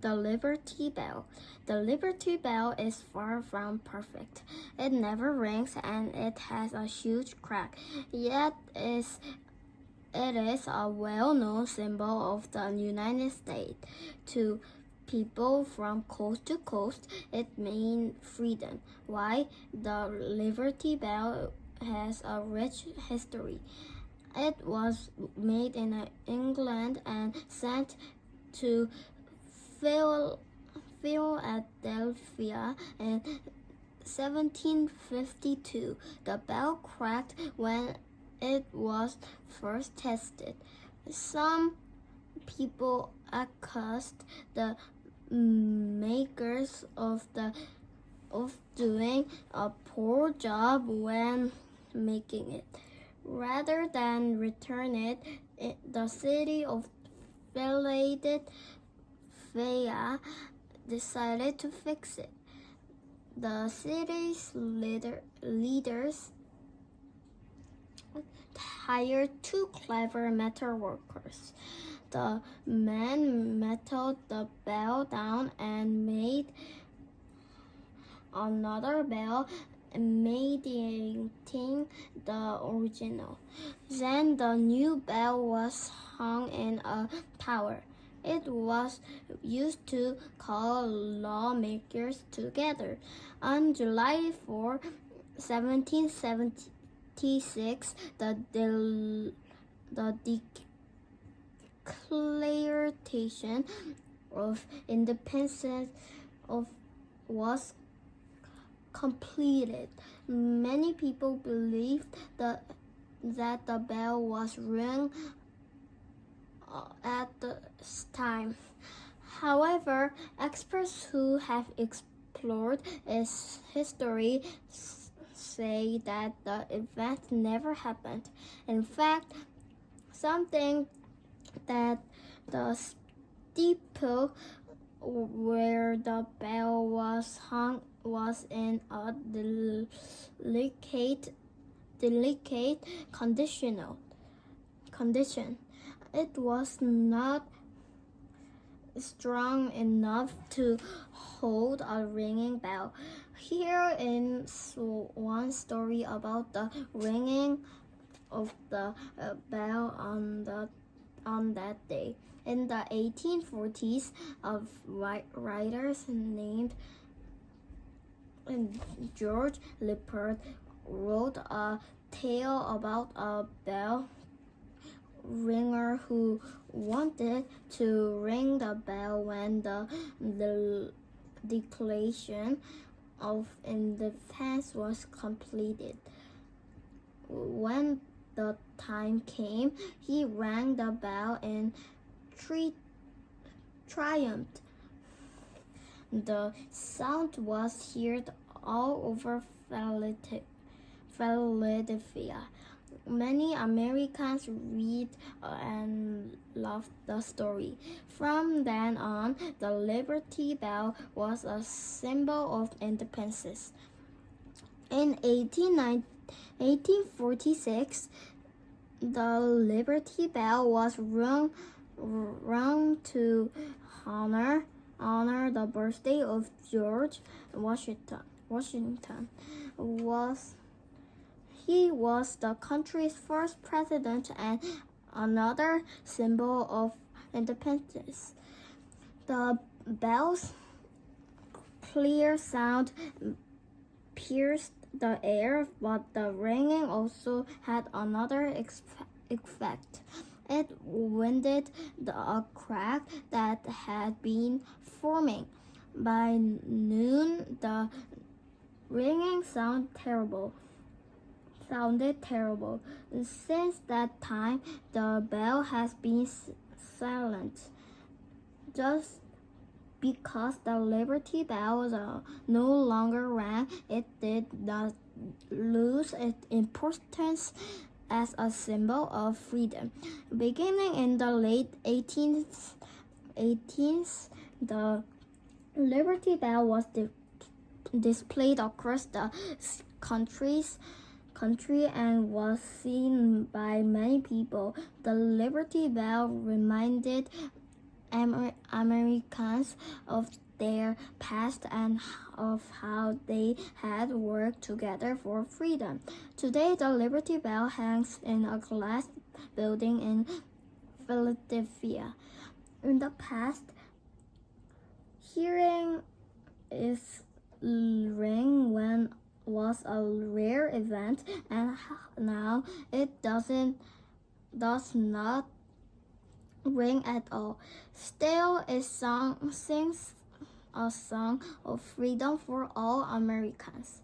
The Liberty Bell. The Liberty Bell is far from perfect. It never rings and it has a huge crack. Yet it is a well-known symbol of the United States. To people from coast to coast, it means freedom. Why? The Liberty Bell has a rich history. It was made in England and sent to Philadelphia in 1752. The bell cracked when it was first tested. Some people accused the makers of doing a poor job when making it. Rather than return it, the city of Philadelphia decided to fix it. The city's leaders hired two clever metal workers. The men melted the bell down and made another bell imitating the original. Then the new bell was hung in a tower. It was used to call lawmakers together. On July 4, 1776, the Declaration of Independence was completed. Many people believed that the bell was rung at the time. However, experts who have explored its history say that the event never happened. In fact, some think that the steeple where the bell was hung was in a delicate condition. It was not strong enough to hold a ringing bell. Here is one story about the ringing of the bell on that day. In the 1840s, a writer named George Lippert wrote a tale about a bell ringer who wanted to ring the bell when the Declaration of Independence was completed. When the time came, he rang the bell in triumph. The sound was heard all over Philadelphia. Many Americans read and loved the story. From then on, the Liberty Bell was a symbol of independence. In 1846, the Liberty Bell was rung to honor the birthday of George Washington. He was the country's first president and another symbol of independence. The bell's clear sound pierced the air, but the ringing also had another effect. It winded a crack that had been forming. By noon, the ringing sounded terrible. Since that time, the bell has been silent. Just because the Liberty Bell no longer rang, it did not lose its importance as a symbol of freedom. Beginning in the late 18th, the Liberty Bell was displayed across the country and was seen by many people. The Liberty Bell reminded Americans of their past and of how they had worked together for freedom. Today, the Liberty Bell hangs in a glass building in Philadelphia. In the past, hearing its ring when was a rare event, and now it does not ring at all. Still, it sings a song of freedom for all Americans.